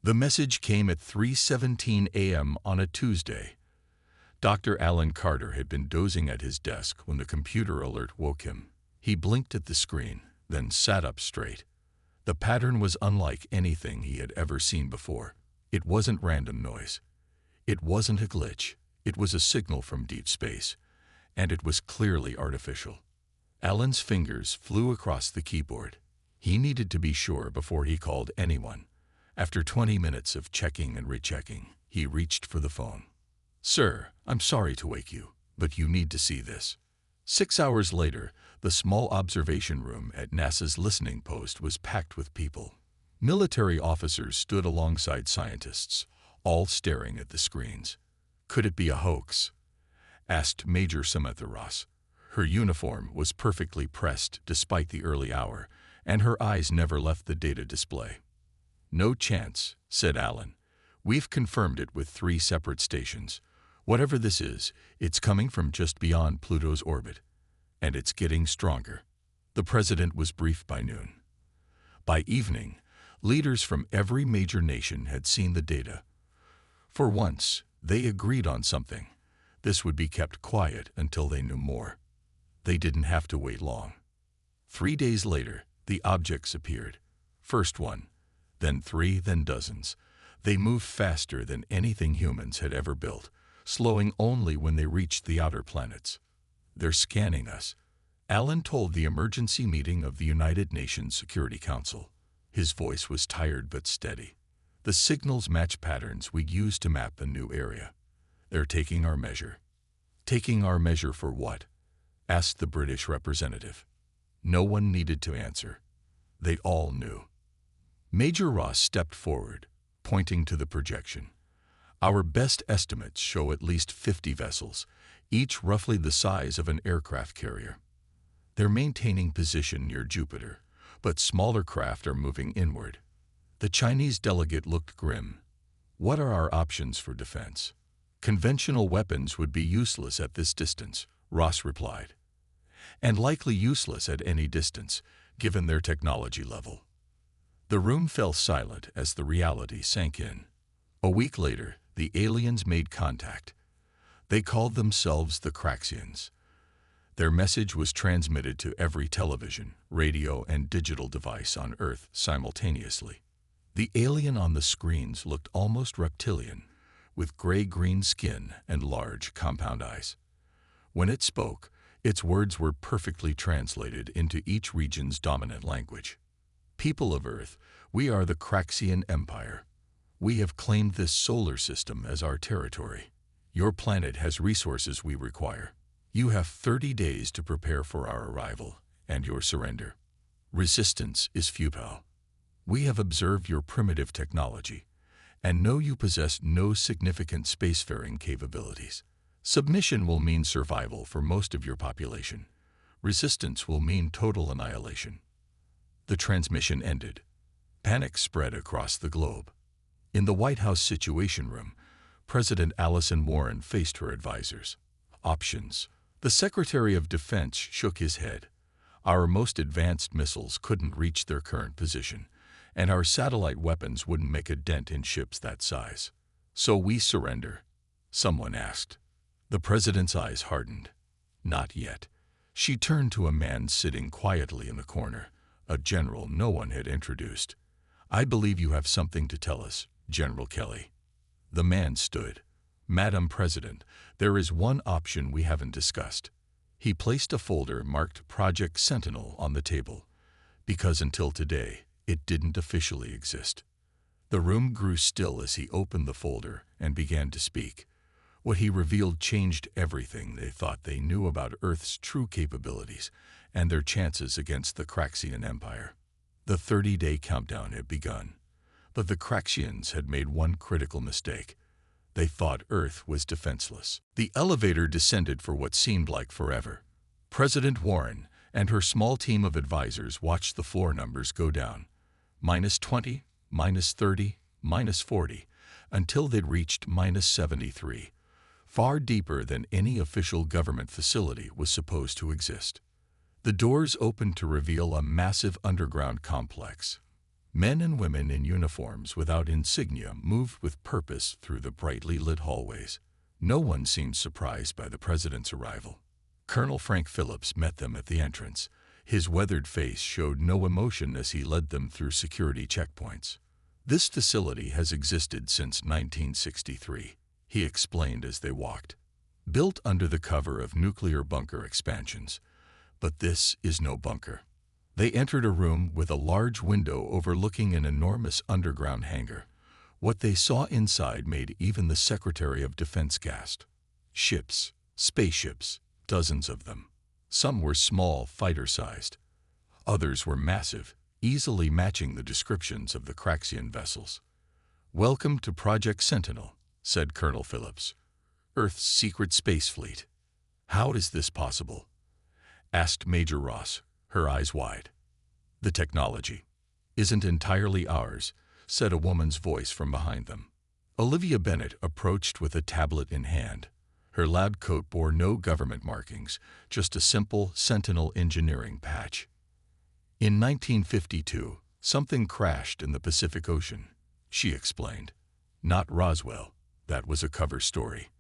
The message came at 3:17 a.m. on a Tuesday. Dr. Alan Carter had been dozing at his desk when the computer alert woke him. He blinked at the screen, then sat up straight. The pattern was unlike anything he had ever seen before. It wasn't random noise. It wasn't a glitch. It was a signal from deep space, and it was clearly artificial. Alan's fingers flew across the keyboard. He needed to be sure before he called anyone. After 20 minutes of checking and rechecking, he reached for the phone. "Sir, I'm sorry to wake you, but you need to see this." 6 hours later, the small observation room at NASA's listening post was packed with people. Military officers stood alongside scientists, all staring at the screens. "Could it be a hoax?" asked Major Samantha Ross. Her uniform was perfectly pressed despite the early hour, and her eyes never left the data display. "No chance," said Alan. "We've confirmed it with 3 separate stations. Whatever this is, it's coming from just beyond Pluto's orbit, and it's getting stronger." The president was briefed by noon. By evening, leaders from every major nation had seen the data. For once, they agreed on something. This would be kept quiet until they knew more. They didn't have to wait long. 3 days later, the objects appeared. First one, then 3, then dozens. They moved faster than anything humans had ever built, slowing only when they reached the outer planets. "They're scanning us," Alan told the emergency meeting of the United Nations Security Council. His voice was tired but steady. "The signals match patterns we used to map a new area. They're taking our measure." "Taking our measure for what?" asked the British representative. No one needed to answer. They all knew. Major Ross stepped forward, pointing to the projection. "Our best estimates show at least 50 vessels, each roughly the size of an aircraft carrier. They're maintaining position near Jupiter, but smaller craft are moving inward." The Chinese delegate looked grim. "What are our options for defense?" "Conventional weapons would be useless at this distance," Ross replied. "And likely useless at any distance, given their technology level." The room fell silent as the reality sank in. A week later, the aliens made contact. They called themselves the Craxians. Their message was transmitted to every television, radio, and digital device on Earth simultaneously. The alien on the screens looked almost reptilian, with gray-green skin and large, compound eyes. When it spoke, its words were perfectly translated into each region's dominant language. "People of Earth, we are the Craxian Empire. We have claimed this solar system as our territory. Your planet has resources we require. You have 30 days to prepare for our arrival and your surrender. Resistance is futile. We have observed your primitive technology and know you possess no significant spacefaring capabilities. Submission will mean survival for most of your population. Resistance will mean total annihilation." The transmission ended. Panic spread across the globe. In the White House Situation Room, President Allison Warren faced her advisors. "Options." The Secretary of Defense shook his head. "Our most advanced missiles couldn't reach their current position, and our satellite weapons wouldn't make a dent in ships that size. So we surrender?" someone asked. The president's eyes hardened. "Not yet." She turned to a man sitting quietly in the corner, a general no one had introduced. "I believe you have something to tell us, General Kelly." The man stood. "Madam President, there is one option we haven't discussed." He placed a folder marked Project Sentinel on the table, because until today, it didn't officially exist. The room grew still as he opened the folder and began to speak. What he revealed changed everything they thought they knew about Earth's true capabilities and their chances against the Craxian Empire. The 30-day countdown had begun, but the Craxians had made one critical mistake. They thought Earth was defenseless. The elevator descended for what seemed like forever. President Warren and her small team of advisors watched the floor numbers go down. -20, -30, -40, until they'd reached -73, far deeper than any official government facility was supposed to exist. The doors opened to reveal a massive underground complex. Men and women in uniforms without insignia moved with purpose through the brightly lit hallways. No one seemed surprised by the president's arrival. Colonel Frank Phillips met them at the entrance. His weathered face showed no emotion as he led them through security checkpoints. "This facility has existed since 1963, he explained as they walked. "Built under the cover of nuclear bunker expansions. But this is no bunker." They entered a room with a large window overlooking an enormous underground hangar. What they saw inside made even the Secretary of Defense gasp. Ships, spaceships, dozens of them. Some were small, fighter-sized. Others were massive, easily matching the descriptions of the Craxian vessels. "Welcome to Project Sentinel," said Colonel Phillips. "Earth's secret space fleet." "How is this possible?" asked Major Ross, her eyes wide. "The technology isn't entirely ours," said a woman's voice from behind them. Olivia Bennett approached with a tablet in hand. Her lab coat bore no government markings, just a simple Sentinel engineering patch. "In 1952, something crashed in the Pacific Ocean," she explained. "Not Roswell. That was a cover story.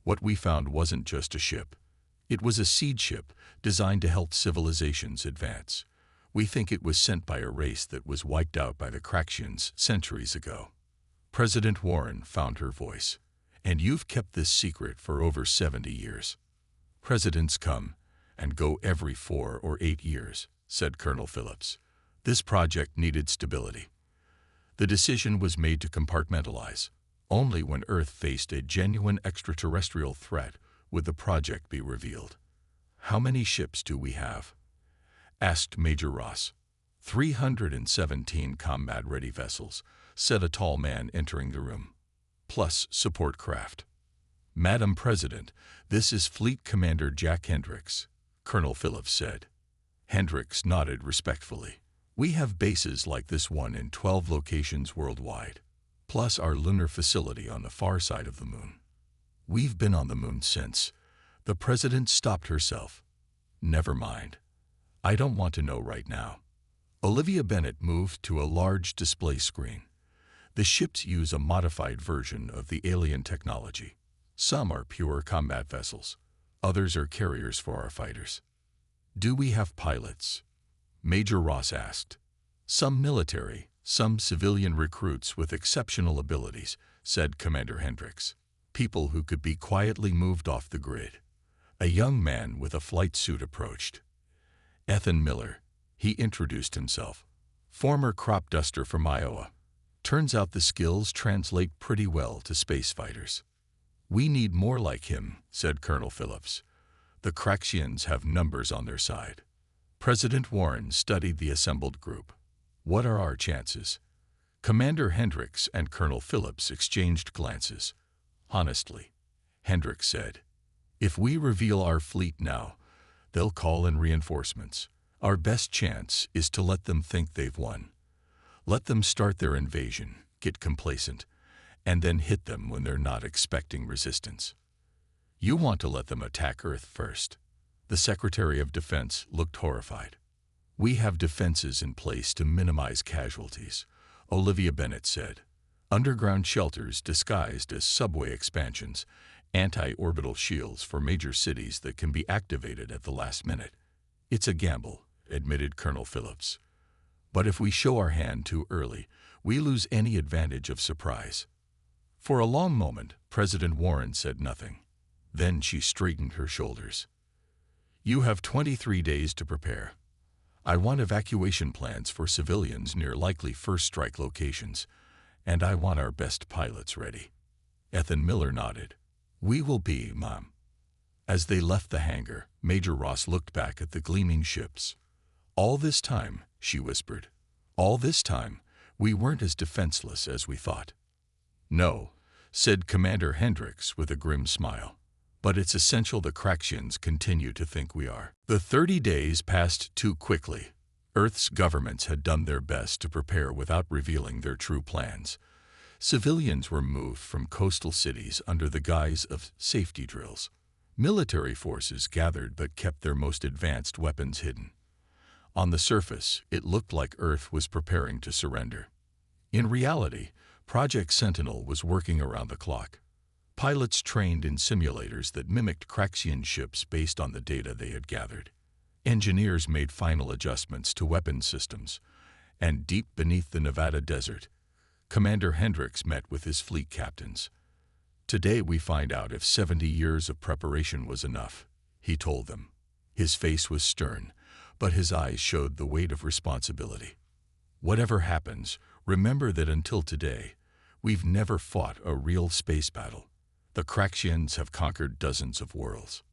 What we found wasn't just a ship. It was a seed ship designed to help civilizations advance. We think it was sent by a race that was wiped out by the Craxians centuries ago." President Warren found her voice. "And you've kept this secret for over 70 years. "Presidents come and go every 4 or 8 years, said Colonel Phillips. "This project needed stability. The decision was made to compartmentalize. Only when Earth faced a genuine extraterrestrial threat would the project be revealed." "How many ships do we have?" asked Major Ross. 317 combat-ready vessels," said a tall man entering the room. "Plus support craft." "Madam President, this is Fleet Commander Jack Hendricks," Colonel Phillips said. Hendricks nodded respectfully. "We have bases like this one in 12 locations worldwide, plus our lunar facility on the far side of the moon." "We've been on the moon since." The President stopped herself. "Never mind. I don't want to know right now." Olivia Bennett moved to a large display screen. "The ships use a modified version of the alien technology. Some are pure combat vessels. Others are carriers for our fighters." "Do we have pilots?" Major Ross asked. "Some military, some civilian recruits with exceptional abilities," said Commander Hendricks. "People who could be quietly moved off the grid." A young man with a flight suit approached. "Ethan Miller," he introduced himself. "Former crop duster from Iowa. Turns out the skills translate pretty well to space fighters." "We need more like him," said Colonel Phillips. "The Craxians have numbers on their side." President Warren studied the assembled group. "What are our chances?" Commander Hendricks and Colonel Phillips exchanged glances. "Honestly," Hendricks said, "if we reveal our fleet now, they'll call in reinforcements. Our best chance is to let them think they've won. Let them start their invasion, get complacent, and then hit them when they're not expecting resistance. You want to let them attack Earth first." The Secretary of Defense looked horrified. "We have defenses in place to minimize casualties," Olivia Bennett said. "Underground shelters disguised as subway expansions, anti-orbital shields for major cities that can be activated at the last minute." "It's a gamble," admitted Colonel Phillips. "But if we show our hand too early, we lose any advantage of surprise." For a long moment, President Warren said nothing. Then she straightened her shoulders. "You have 23 days to prepare. I want evacuation plans for civilians near likely first strike locations, and I want our best pilots ready." Ethan Miller nodded. "We will be, Mom." As they left the hangar, Major Ross looked back at the gleaming ships. "All this time," she whispered, "all this time, we weren't as defenseless as we thought." "No," said Commander Hendricks with a grim smile. "But it's essential the Craxians continue to think we are." The 30 days passed too quickly. Earth's governments had done their best to prepare without revealing their true plans. Civilians were moved from coastal cities under the guise of safety drills. Military forces gathered but kept their most advanced weapons hidden. On the surface, it looked like Earth was preparing to surrender. In reality, Project Sentinel was working around the clock. Pilots trained in simulators that mimicked Craxian ships based on the data they had gathered. Engineers made final adjustments to weapons systems, and deep beneath the Nevada desert, Commander Hendricks met with his fleet captains. "Today we find out if 70 years of preparation was enough," he told them. His face was stern, but his eyes showed the weight of responsibility. "Whatever happens, remember that until today, we've never fought a real space battle. The Craxians have conquered dozens of worlds."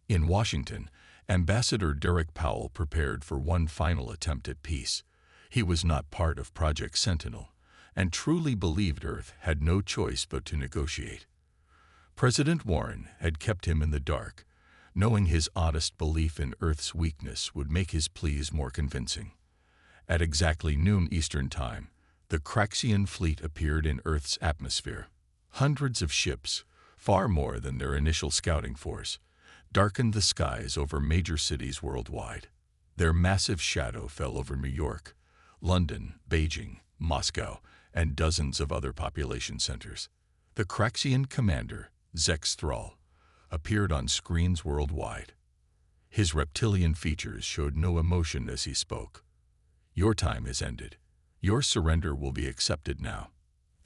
In Washington, Ambassador Derek Powell prepared for one final attempt at peace. He was not part of Project Sentinel, and truly believed Earth had no choice but to negotiate. President Warren had kept him in the dark, knowing his honest belief in Earth's weakness would make his pleas more convincing. At exactly noon Eastern Time, the Craxian fleet appeared in Earth's atmosphere. Hundreds of ships, far more than their initial scouting force, darkened the skies over major cities worldwide. Their massive shadow fell over New York, London, Beijing, Moscow, and dozens of other population centers. The Craxian commander, Zex Thrall, appeared on screens worldwide. His reptilian features showed no emotion as he spoke. "Your time has ended. Your surrender will be accepted now."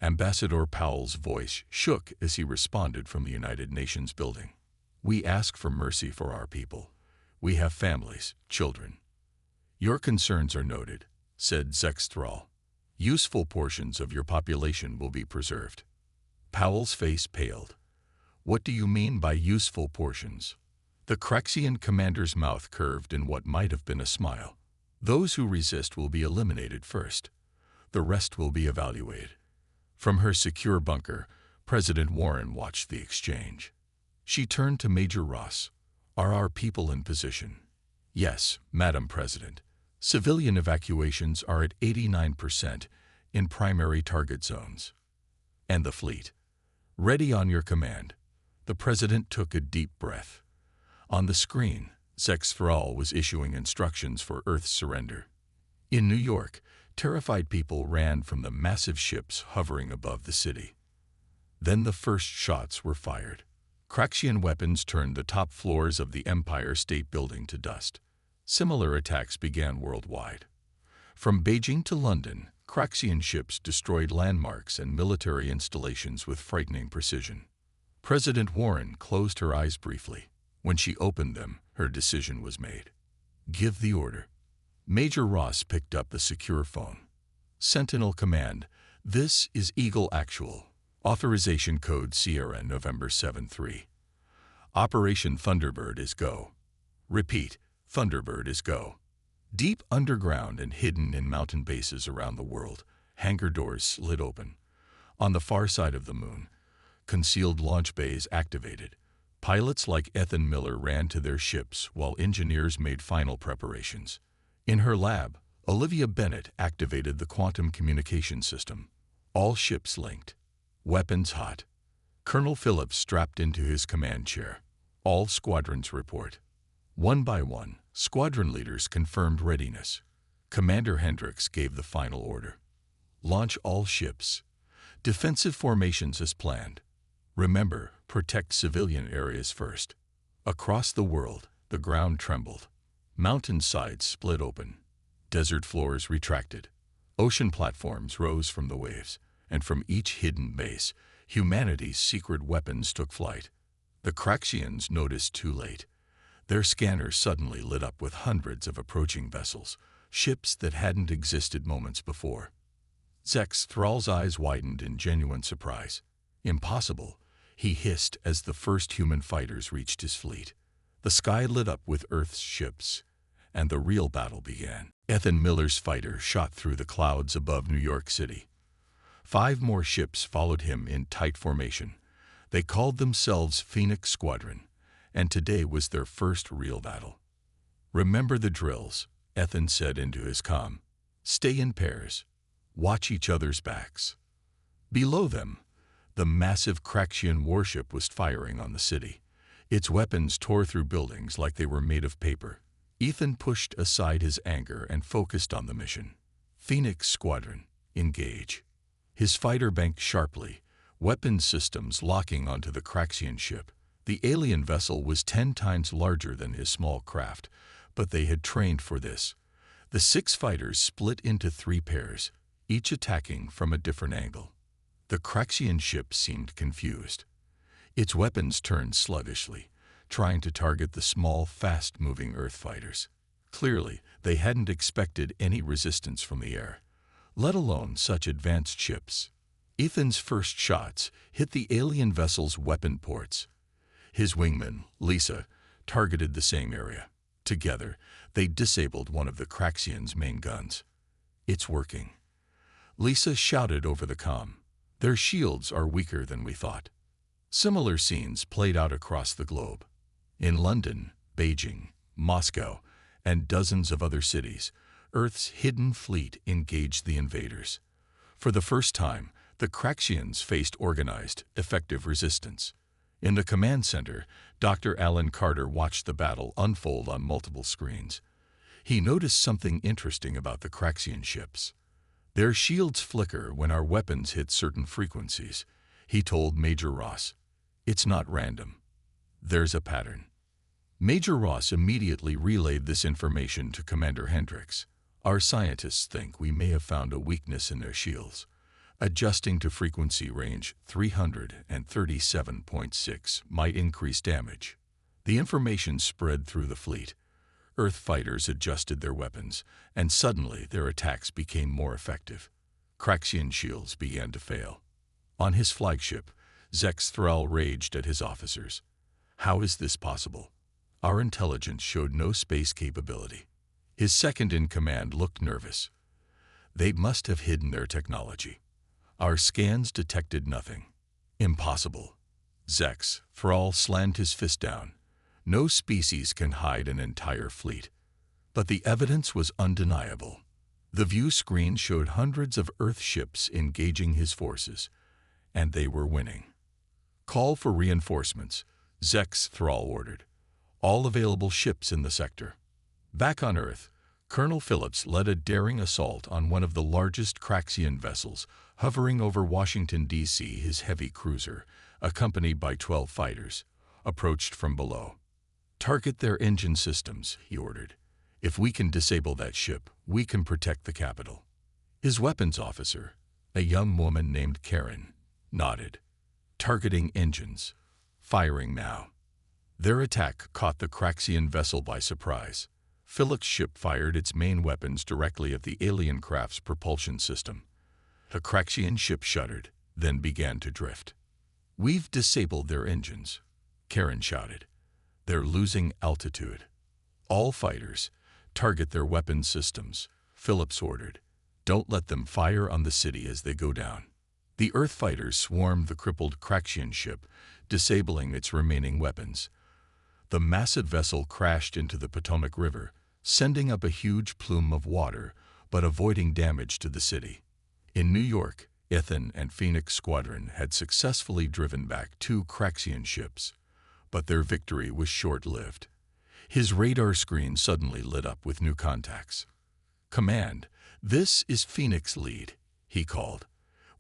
Ambassador Powell's voice shook as he responded from the United Nations building. "We ask for mercy for our people. We have families, children." "Your concerns are noted," said Zex Thrall. "Useful portions of your population will be preserved." Powell's face paled. "What do you mean by useful portions?" The Craxian commander's mouth curved in what might have been a smile. "Those who resist will be eliminated first. The rest will be evaluated." From her secure bunker, President Warren watched the exchange. She turned to Major Ross. "Are our people in position?" "Yes, Madam President. Civilian evacuations are at 89% in primary target zones." "And the fleet?" "Ready on your command." The President took a deep breath. On the screen, Zex Thrall was issuing instructions for Earth's surrender. In New York, terrified people ran from the massive ships hovering above the city. Then the first shots were fired. Craxian weapons turned the top floors of the Empire State Building to dust. Similar attacks began worldwide. From Beijing to London, Craxian ships destroyed landmarks and military installations with frightening precision. President Warren closed her eyes briefly. When she opened them, her decision was made. "Give the order." Major Ross picked up the secure phone. "Sentinel Command, this is Eagle Actual. Authorization code Sierra November 73. Operation Thunderbird is go. Repeat, Thunderbird is go." Deep underground and hidden in mountain bases around the world, hangar doors slid open. On the far side of the moon, concealed launch bays activated. Pilots like Ethan Miller ran to their ships while engineers made final preparations. In her lab, Olivia Bennett activated the quantum communication system. All ships linked. Weapons hot. Colonel Phillips strapped into his command chair. All squadrons report. One by one, squadron leaders confirmed readiness. Commander Hendricks gave the final order. "Launch all ships. Defensive formations as planned. Remember, protect civilian areas first." Across the world, the ground trembled. Mountain sides split open. Desert floors retracted. Ocean platforms rose from the waves, and from each hidden base, humanity's secret weapons took flight. The Craxians noticed too late. Their scanners suddenly lit up with hundreds of approaching vessels, ships that hadn't existed moments before. Zex Thrall's eyes widened in genuine surprise. "Impossible," he hissed as the first human fighters reached his fleet. The sky lit up with Earth's ships, and the real battle began. Ethan Miller's fighter shot through the clouds above New York City. 5 more ships followed him in tight formation. They called themselves Phoenix Squadron, and today was their first real battle. "Remember the drills," Ethan said into his comm. "Stay in pairs. Watch each other's backs." Below them, the massive Craxian warship was firing on the city. Its weapons tore through buildings like they were made of paper. Ethan pushed aside his anger and focused on the mission. Phoenix Squadron, engage. His fighter banked sharply, weapon systems locking onto the Craxian ship. The alien vessel was 10 times larger than his small craft, but they had trained for this. The 6 fighters split into 3 pairs, each attacking from a different angle. The Craxian ship seemed confused. Its weapons turned sluggishly, trying to target the small, fast-moving Earth fighters. Clearly, they hadn't expected any resistance from the air, let alone such advanced ships. Ethan's first shots hit the alien vessel's weapon ports. His wingman, Lisa, targeted the same area. Together, they disabled one of the Craxian's main guns. "It's working." Lisa shouted over the comm. "Their shields are weaker than we thought." Similar scenes played out across the globe. In London, Beijing, Moscow, and dozens of other cities, Earth's hidden fleet engaged the invaders. For the first time, the Craxians faced organized, effective resistance. In the command center, Dr. Alan Carter watched the battle unfold on multiple screens. He noticed something interesting about the Craxian ships. "Their shields flicker when our weapons hit certain frequencies," he told Major Ross. "It's not random. There's a pattern." Major Ross immediately relayed this information to Commander Hendricks. "Our scientists think we may have found a weakness in their shields. Adjusting to frequency range 337.6 might increase damage." The information spread through the fleet. Earth fighters adjusted their weapons, and suddenly their attacks became more effective. Craxian shields began to fail. On his flagship, Zex Thrall raged at his officers. "How is this possible? Our intelligence showed no space capability." His second-in-command looked nervous. "They must have hidden their technology. Our scans detected nothing." "Impossible." Zex Thrall slammed his fist down. "No species can hide an entire fleet." But the evidence was undeniable. The view screen showed hundreds of Earth ships engaging his forces, and they were winning. "Call for reinforcements," Zex Thrall ordered. "All available ships in the sector." Back on Earth, Colonel Phillips led a daring assault on one of the largest Craxian vessels, hovering over Washington, D.C. His heavy cruiser, accompanied by 12 fighters, approached from below. "Target their engine systems," he ordered. "If we can disable that ship, we can protect the capital." His weapons officer, a young woman named Karen, nodded. "Targeting engines. Firing now." Their attack caught the Craxian vessel by surprise. Phillips' ship fired its main weapons directly at the alien craft's propulsion system. The Craxian ship shuddered, then began to drift. "We've disabled their engines," Karen shouted. "They're losing altitude." "All fighters, target their weapon systems," Phillips ordered. "Don't let them fire on the city as they go down." The Earth fighters swarmed the crippled Craxian ship, disabling its remaining weapons. The massive vessel crashed into the Potomac River, sending up a huge plume of water, but avoiding damage to the city. In New York, Ethan and Phoenix Squadron had successfully driven back 2 Craxian ships, but their victory was short-lived. His radar screen suddenly lit up with new contacts. "Command, this is Phoenix Lead," he called.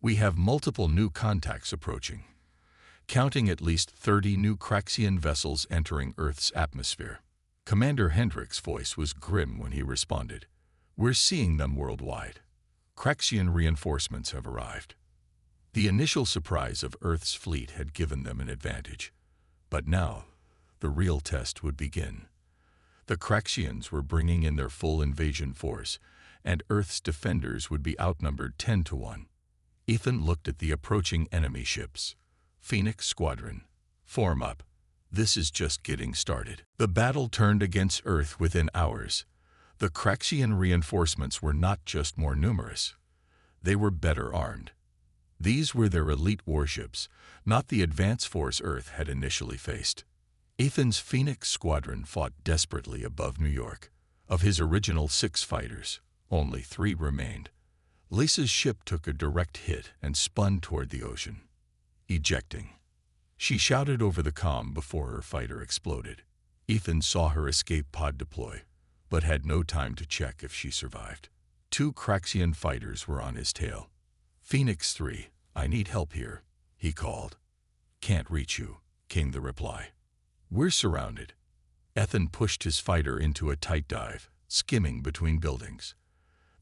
"We have multiple new contacts approaching, counting at least 30 new Craxian vessels entering Earth's atmosphere." Commander Hendricks' voice was grim when he responded. "We're seeing them worldwide. Craxian reinforcements have arrived." The initial surprise of Earth's fleet had given them an advantage. But now, the real test would begin. The Craxians were bringing in their full invasion force, and Earth's defenders would be outnumbered 10-1. Ethan looked at the approaching enemy ships. "Phoenix Squadron, form up. This is just getting started." The battle turned against Earth within hours. The Craxian reinforcements were not just more numerous. They were better armed. These were their elite warships, not the advance force Earth had initially faced. Ethan's Phoenix Squadron fought desperately above New York. Of his original 6 fighters, only 3 remained. Lisa's ship took a direct hit and spun toward the ocean, ejecting. She shouted over the comm before her fighter exploded. Ethan saw her escape pod deploy. but had no time to check if she survived. 2 Craxian fighters were on his tail. "Phoenix 3, I need help here," he called. "Can't reach you," came the reply. "We're surrounded." Ethan pushed his fighter into a tight dive, skimming between buildings.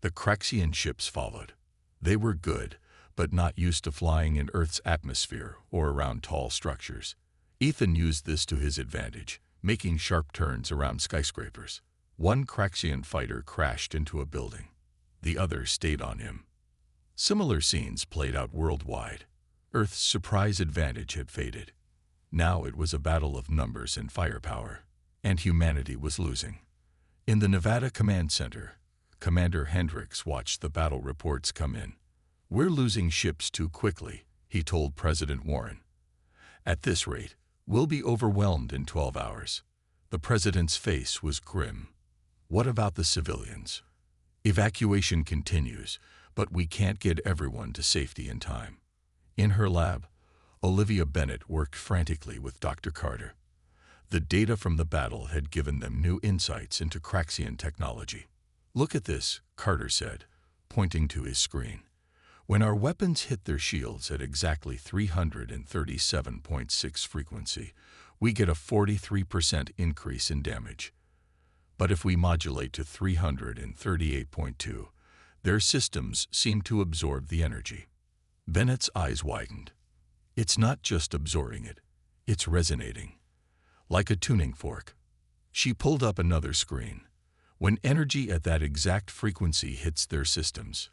The Craxian ships followed. They were good, but not used to flying in Earth's atmosphere or around tall structures. Ethan used this to his advantage, making sharp turns around skyscrapers. 1 Craxian fighter crashed into a building. The other stayed on him. Similar scenes played out worldwide. Earth's surprise advantage had faded. Now it was a battle of numbers and firepower, and humanity was losing. In the Nevada Command Center, Commander Hendricks watched the battle reports come in. "We're losing ships too quickly," he told President Warren. "At this rate, we'll be overwhelmed in 12 hours. The president's face was grim. "What about the civilians?" "Evacuation continues, but we can't get everyone to safety in time." In her lab, Olivia Bennett worked frantically with Dr. Carter. The data from the battle had given them new insights into Craxian technology. "Look at this," Carter said, pointing to his screen. "When our weapons hit their shields at exactly 337.6 frequency, we get a 43% increase in damage. But if we modulate to 338.2, their systems seem to absorb the energy." Bennett's eyes widened. "It's not just absorbing it, it's resonating. Like a tuning fork." She pulled up another screen. "When energy at that exact frequency hits their systems,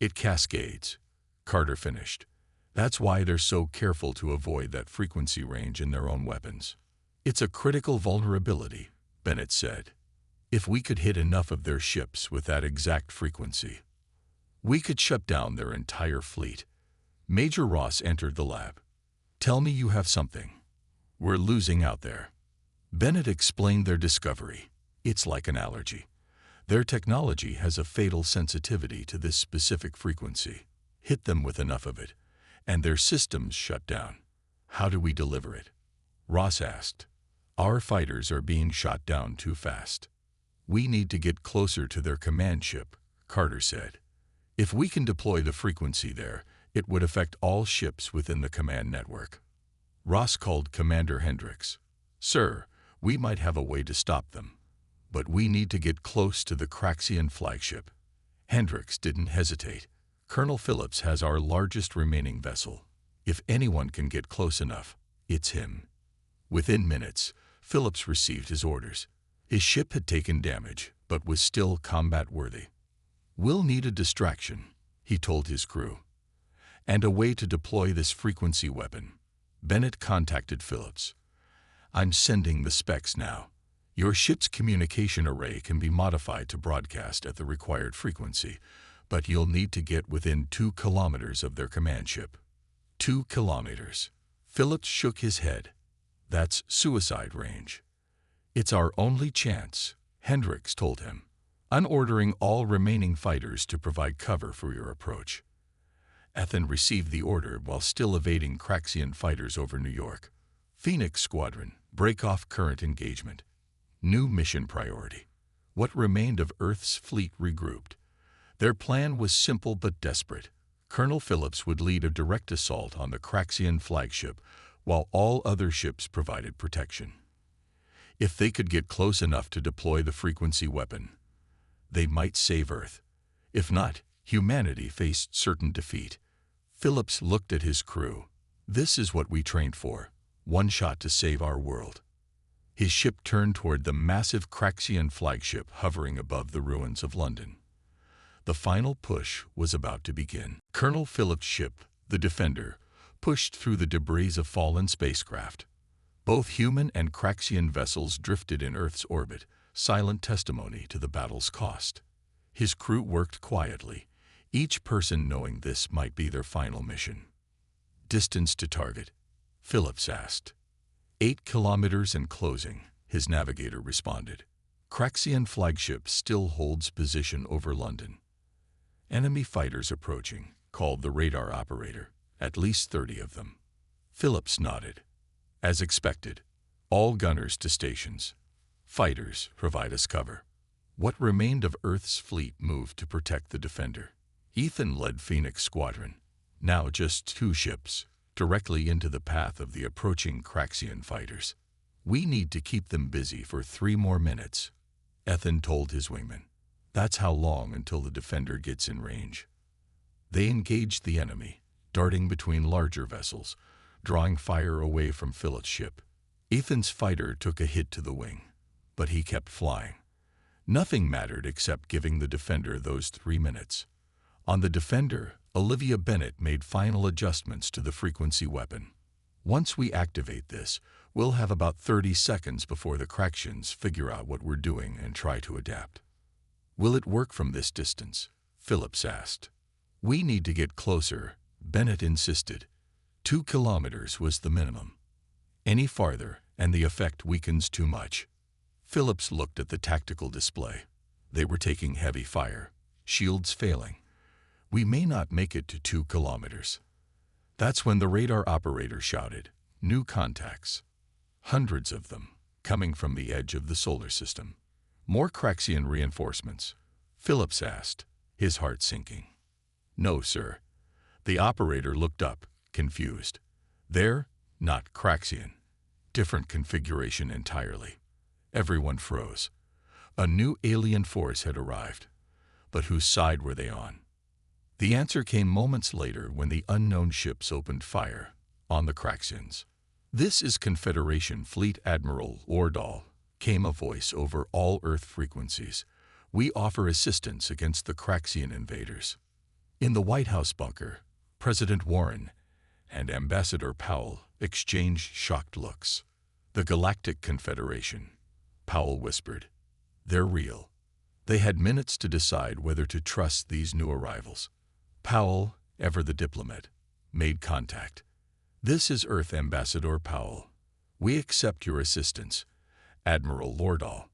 it cascades," Carter finished. "That's why they're so careful to avoid that frequency range in their own weapons." "It's a critical vulnerability," Bennett said. "If we could hit enough of their ships with that exact frequency, we could shut down their entire fleet." Major Ross entered the lab. "Tell me you have something. We're losing out there." Bennett explained their discovery. "It's like an allergy. Their technology has a fatal sensitivity to this specific frequency. Hit them with enough of it, and their systems shut down." "How do we deliver it?" Ross asked. "Our fighters are being shot down too fast. We need to get closer to their command ship," Carter said. "If we can deploy the frequency there, it would affect all ships within the command network." Ross called Commander Hendricks. "Sir, we might have a way to stop them, but we need to get close to the Craxian flagship." Hendricks didn't hesitate. "Colonel Phillips has our largest remaining vessel. If anyone can get close enough, it's him." Within minutes, Phillips received his orders. His ship had taken damage, but was still combat-worthy. "We'll need a distraction," he told his crew, "and a way to deploy this frequency weapon." Bennett contacted Phillips. "I'm sending the specs now. Your ship's communication array can be modified to broadcast at the required frequency, but you'll need to get within 2 kilometers of their command ship." 2 kilometers. Phillips shook his head. "That's suicide range." "It's our only chance," Hendricks told him. "I'm ordering all remaining fighters to provide cover for your approach." Ethan received the order while still evading Craxian fighters over New York. "Phoenix Squadron, break off current engagement." New mission priority. What remained of Earth's fleet regrouped. Their plan was simple but desperate. Colonel Phillips would lead a direct assault on the Craxian flagship, while all other ships provided protection. If they could get close enough to deploy the frequency weapon, they might save Earth. If not, humanity faced certain defeat. Phillips looked at his crew. "This is what we trained for. One shot to save our world." His ship turned toward the massive Craxian flagship hovering above the ruins of London. The final push was about to begin. Colonel Phillips' ship, the Defender, pushed through the debris of fallen spacecraft. Both human and Craxian vessels drifted in Earth's orbit, silent testimony to the battle's cost. His crew worked quietly, each person knowing this might be their final mission. "Distance to target?" Phillips asked. 8 kilometers and closing, his navigator responded. "Craxian flagship still holds position over London." "Enemy fighters approaching," called the radar operator. "At least 30 of them." Phillips nodded. "As expected. All gunners to stations. Fighters, provide us cover." What remained of Earth's fleet moved to protect the Defender. Ethan led Phoenix Squadron, now just 2 ships, directly into the path of the approaching Craxian fighters. "We need to keep them busy for 3 more minutes," Ethan told his wingman. "That's how long until the Defender gets in range." They engaged the enemy, darting between larger vessels, drawing fire away from Philip's ship. Ethan's fighter took a hit to the wing, but he kept flying. Nothing mattered except giving the Defender those 3 minutes. On the Defender, Olivia Bennett made final adjustments to the frequency weapon. "Once we activate this, we'll have about 30 seconds before the Craxians figure out what we're doing and try to adapt." "Will it work from this distance?" Phillips asked. "We need to get closer," Bennett insisted. 2 kilometers was the minimum. "Any farther, and the effect weakens too much." Phillips looked at the tactical display. They were taking heavy fire, shields failing. "We may not make it to 2 kilometers. That's when the radar operator shouted, "New contacts." Hundreds of them, coming from the edge of the solar system. "More Craxian reinforcements?" Phillips asked, his heart sinking. "No, sir." The operator looked up, confused. "They're not Craxian. Different configuration entirely." Everyone froze. A new alien force had arrived. But whose side were they on? The answer came moments later when the unknown ships opened fire on the Craxians. "This is Confederation Fleet Admiral Lordahl," came a voice over all Earth frequencies. "We offer assistance against the Craxian invaders." In the White House bunker, President Warren and Ambassador Powell exchanged shocked looks. "The Galactic Confederation," Powell whispered. "They're real." They had minutes to decide whether to trust these new arrivals. Powell, ever the diplomat, made contact. "This is Earth Ambassador Powell. We accept your assistance, Admiral Lordahl."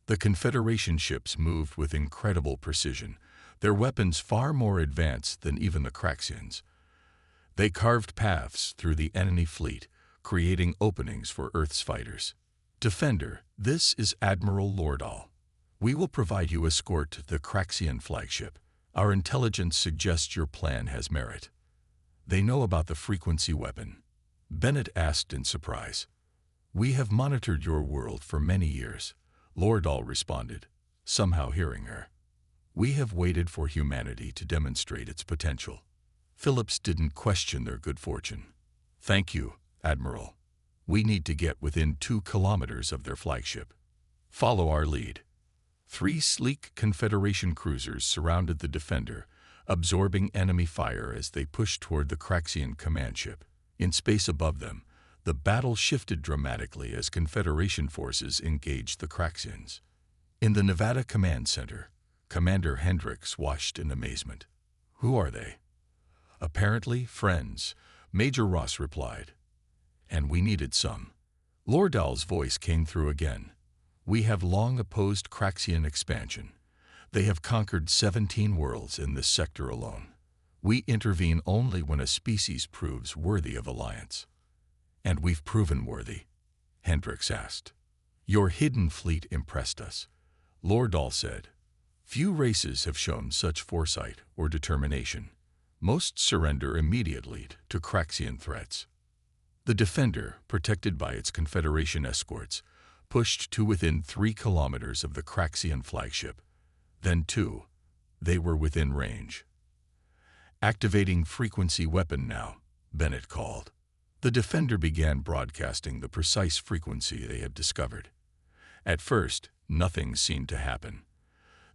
The Confederation ships moved with incredible precision, their weapons far more advanced than even the Craxians. They carved paths through the enemy fleet, creating openings for Earth's fighters. "Defender, this is Admiral Lordahl. We will provide you escort to the Craxian flagship. Our intelligence suggests your plan has merit." "They know about the frequency weapon?" Bennett asked in surprise. "We have monitored your world for many years," Lordahl responded, somehow hearing her. "We have waited for humanity to demonstrate its potential." Phillips didn't question their good fortune. "Thank you, Admiral. We need to get within 2 kilometers of their flagship. Follow our lead." 3 sleek Confederation cruisers surrounded the Defender, absorbing enemy fire as they pushed toward the Craxian command ship. In space above them, the battle shifted dramatically as Confederation forces engaged the Craxians. In the Nevada Command Center, Commander Hendricks watched in amazement. "Who are they?" "Apparently friends," Major Ross replied. "And we needed some." Lordahl's voice came through again. "We have long opposed Craxian expansion. They have conquered 17 worlds in this sector alone. We intervene only when a species proves worthy of alliance." "And we've proven worthy?" Hendricks asked. "Your hidden fleet impressed us," Lordahl said. "Few races have shown such foresight or determination. Most surrender immediately to Craxian threats." The Defender, protected by its Confederation escorts, pushed to within 3 kilometers of the Craxian flagship. Then 2. They were within range. "Activating frequency weapon now," Bennett called. The Defender began broadcasting the precise frequency they had discovered. At first, nothing seemed to happen.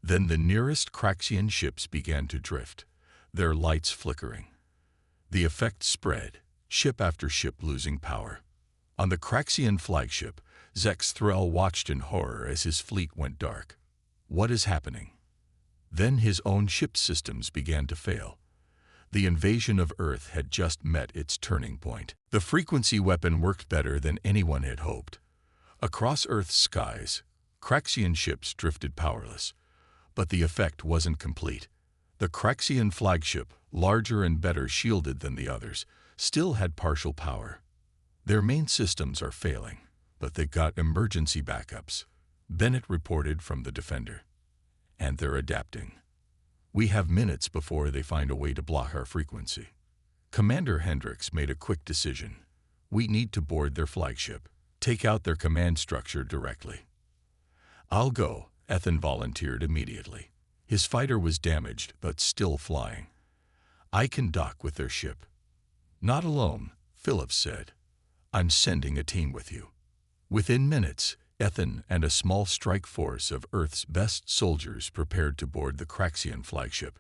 Then the nearest Craxian ships began to drift, their lights flickering. The effect spread, ship after ship losing power. On the Craxian flagship, Zex Threll watched in horror as his fleet went dark. "What is happening?" Then his own ship systems began to fail. The invasion of Earth had just met its turning point. The frequency weapon worked better than anyone had hoped. Across Earth's skies, Craxian ships drifted powerless. But the effect wasn't complete. The Craxian flagship, larger and better shielded than the others, still had partial power. "Their main systems are failing, but they've got emergency backups," Bennett reported from the Defender. and they're adapting. We have minutes before they find a way to block our frequency. Commander Hendricks made a quick decision. We need to board their flagship, take out their command structure directly. I'll go, Ethan volunteered immediately. His fighter was damaged but still flying. I can dock with their ship. Not alone, Phillips said. I'm sending a team with you. Within minutes, Ethan and a small strike force of Earth's best soldiers prepared to board the Craxian flagship.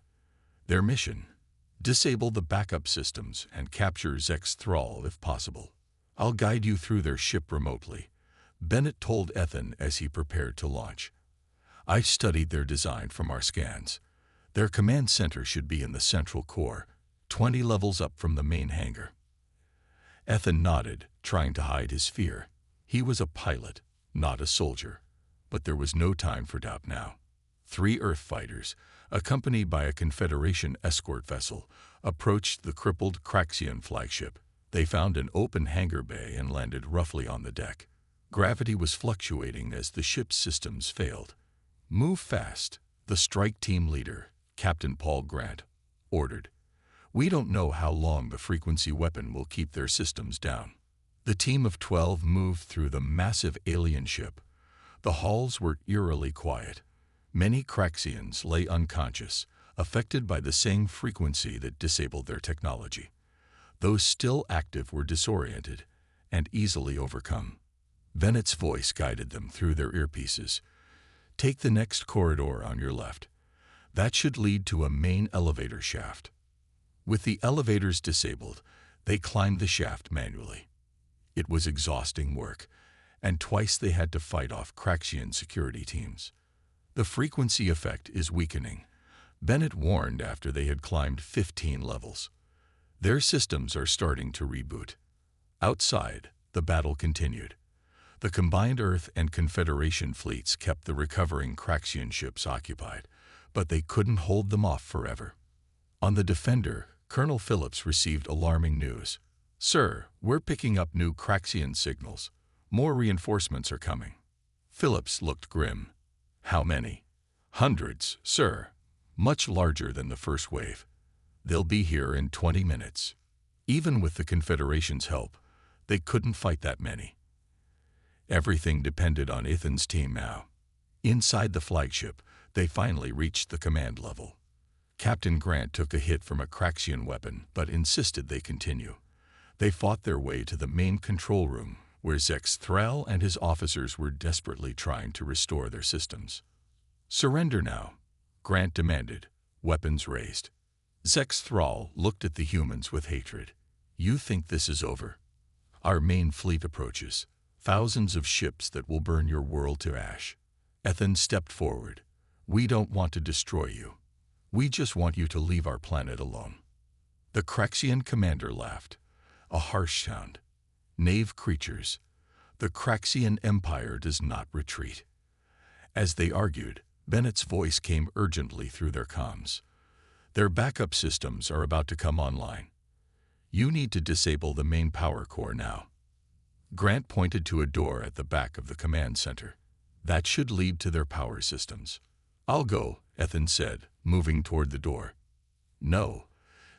Their mission: disable the backup systems and capture Zek's thrall if possible. I'll guide you through their ship remotely, Bennett told Ethan as he prepared to launch. I've studied their design from our scans. Their command center should be in the central core, 20 levels up from the main hangar. Ethan nodded, trying to hide his fear. He was a pilot, not a soldier. But there was no time for doubt now. 3 Earth fighters, accompanied by a Confederation escort vessel, approached the crippled Craxian flagship. They found an open hangar bay and landed roughly on the deck. Gravity was fluctuating as the ship's systems failed. Move fast, the strike team leader, Captain Paul Grant, ordered. We don't know how long the frequency weapon will keep their systems down. The team of 12 moved through the massive alien ship. The halls were eerily quiet. Many Craxians lay unconscious, affected by the same frequency that disabled their technology. Those still active were disoriented and easily overcome. Bennett's voice guided them through their earpieces. Take the next corridor on your left. That should lead to a main elevator shaft. With the elevators disabled, they climbed the shaft manually. It was exhausting work, and twice they had to fight off Craxian security teams. The frequency effect is weakening, Bennett warned after they had climbed 15 levels. Their systems are starting to reboot. Outside, the battle continued. The combined Earth and Confederation fleets kept the recovering Craxian ships occupied, but they couldn't hold them off forever. On the Defender, Colonel Phillips received alarming news. Sir, we're picking up new Craxian signals. More reinforcements are coming. Phillips looked grim. How many? Hundreds, sir. Much larger than the first wave. They'll be here in 20 minutes. Even with the Confederation's help, they couldn't fight that many. Everything depended on Ethan's team now. Inside the flagship, they finally reached the command level. Captain Grant took a hit from a Craxian weapon, but insisted they continue. They fought their way to the main control room, where Zek's thrall and his officers were desperately trying to restore their systems. Surrender now, Grant demanded, weapons raised. Zek's thrall looked at the humans with hatred. You think this is over? Our main fleet approaches. Thousands of ships that will burn your world to ash. Ethan stepped forward. We don't want to destroy you. We just want you to leave our planet alone. The Craxian commander laughed. A harsh sound. Knave creatures. The Craxian Empire does not retreat. As they argued, Bennett's voice came urgently through their comms. Their backup systems are about to come online. You need to disable the main power core now. Grant pointed to a door at the back of the command center. That should lead to their power systems. I'll go, Ethan said, moving toward the door. No.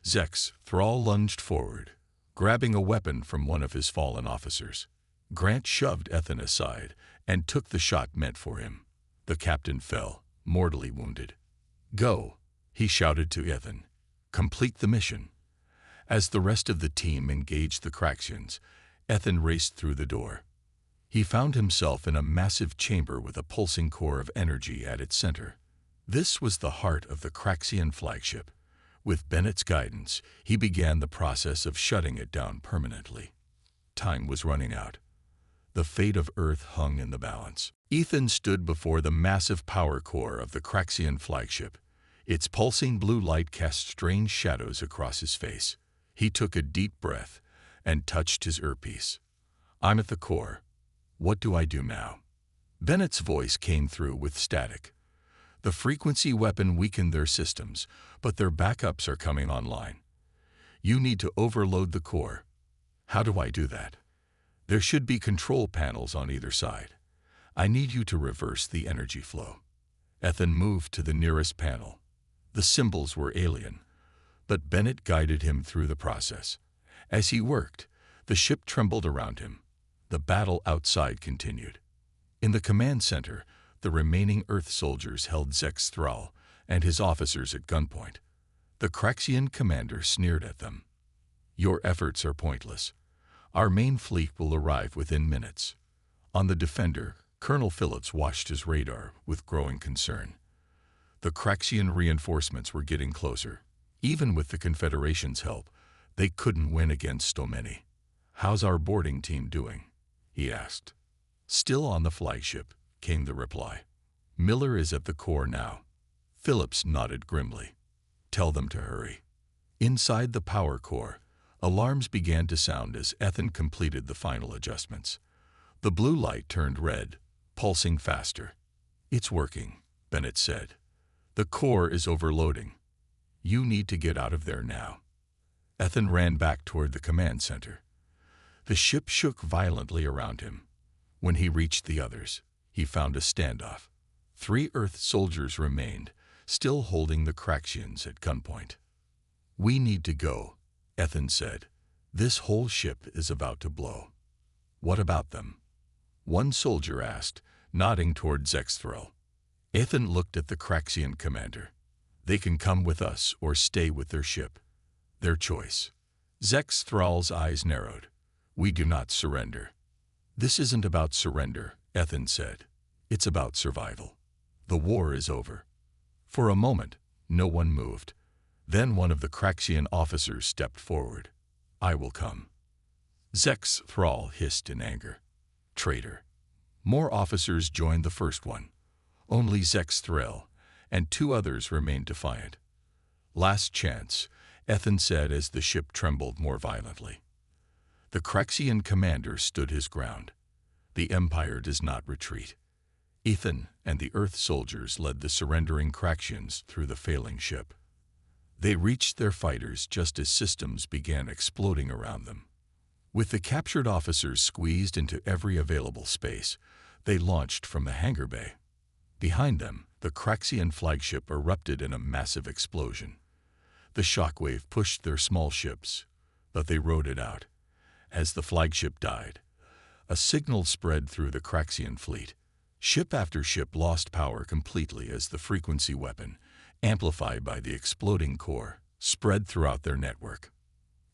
Zek's thrall lunged forward, grabbing a weapon from one of his fallen officers. Grant shoved Ethan aside and took the shot meant for him. The captain fell, mortally wounded. Go, he shouted to Ethan. Complete the mission. As the rest of the team engaged the Craxians, Ethan raced through the door. He found himself in a massive chamber with a pulsing core of energy at its center. This was the heart of the Craxian flagship. With Bennett's guidance, he began the process of shutting it down permanently. Time was running out. The fate of Earth hung in the balance. Ethan stood before the massive power core of the Craxian flagship. Its pulsing blue light cast strange shadows across his face. He took a deep breath and touched his earpiece. I'm at the core. What do I do now? Bennett's voice came through with static. The frequency weapon weakened their systems, but their backups are coming online. You need to overload the core. How do I do that? There should be control panels on either side. I need you to reverse the energy flow. Ethan moved to the nearest panel. The symbols were alien, but Bennett guided him through the process. As he worked, the ship trembled around him. The battle outside continued. In the command center, the remaining Earth soldiers held Zex Thrall and his officers at gunpoint. The Craxian commander sneered at them. "Your efforts are pointless. Our main fleet will arrive within minutes." On the Defender, Colonel Phillips watched his radar with growing concern. The Craxian reinforcements were getting closer. Even with the Confederation's help, they couldn't win against so many. "How's our boarding team doing?" he asked. "Still on the flagship," came the reply. "Miller is at the core now." Phillips nodded grimly. "Tell them to hurry." Inside the power core, alarms began to sound as Ethan completed the final adjustments. The blue light turned red, pulsing faster. "It's working," Bennett said. "The core is overloading. You need to get out of there now." Ethan ran back toward the command center. The ship shook violently around him. When he reached the others, he found a standoff. 3 Earth soldiers remained, still holding the Craxians at gunpoint. "We need to go," Ethan said. "This whole ship is about to blow." "What about them?" one soldier asked, nodding toward Zex Thrall. Ethan looked at the Craxian commander. "They can come with us or stay with their ship. Their choice." Zex Thrall's eyes narrowed. "We do not surrender." "This isn't about surrender," Ethan said. "It's about survival. The war is over." For a moment, no one moved. Then one of the Craxian officers stepped forward. "I will come." Zex Thrall hissed in anger. "Traitor." More officers joined the first one. Only Zex Thrall and 2 others remained defiant. "Last chance," Ethan said as the ship trembled more violently. The Craxian commander stood his ground. "The Empire does not retreat." Ethan and the Earth soldiers led the surrendering Craxians through the failing ship. They reached their fighters just as systems began exploding around them. With the captured officers squeezed into every available space, they launched from the hangar bay. Behind them, the Craxian flagship erupted in a massive explosion. The shockwave pushed their small ships, but they rode it out. As the flagship died, a signal spread through the Craxian fleet. Ship after ship lost power completely as the frequency weapon, amplified by the exploding core, spread throughout their network.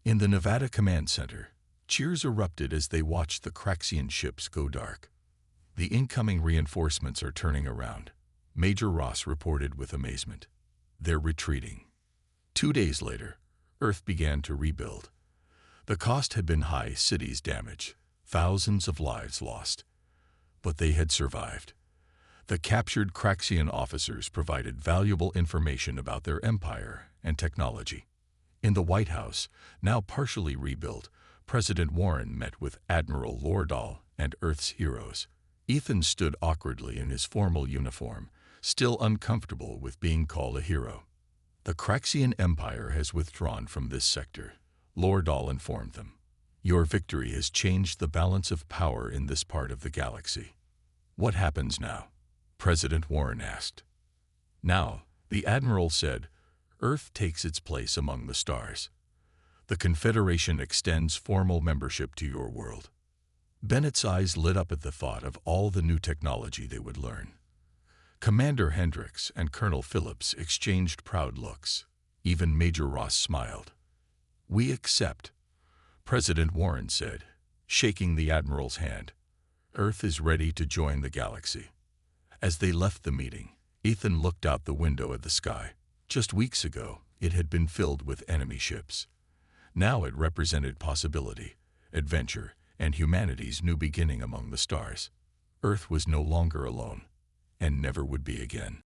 In the Nevada Command Center, cheers erupted as they watched the Craxian ships go dark. "The incoming reinforcements are turning around," Major Ross reported with amazement. "They're retreating." 2 days later, Earth began to rebuild. The cost had been high, cities damaged, thousands of lives lost. But they had survived. The captured Craxian officers provided valuable information about their empire and technology. In the White House, now partially rebuilt, President Warren met with Admiral Lordahl and Earth's heroes. Ethan stood awkwardly in his formal uniform, still uncomfortable with being called a hero. "The Craxian Empire has withdrawn from this sector," Lordahl informed them. "Your victory has changed the balance of power in this part of the galaxy." "What happens now?" President Warren asked. "Now," the Admiral said, "Earth takes its place among the stars. The Confederation extends formal membership to your world." Bennett's eyes lit up at the thought of all the new technology they would learn. Commander Hendricks and Colonel Phillips exchanged proud looks. Even Major Ross smiled. "We accept," President Warren said, shaking the Admiral's hand. "Earth is ready to join the galaxy." As they left the meeting, Ethan looked out the window at the sky. Just weeks ago, it had been filled with enemy ships. Now it represented possibility, adventure, and humanity's new beginning among the stars. Earth was no longer alone, and never would be again.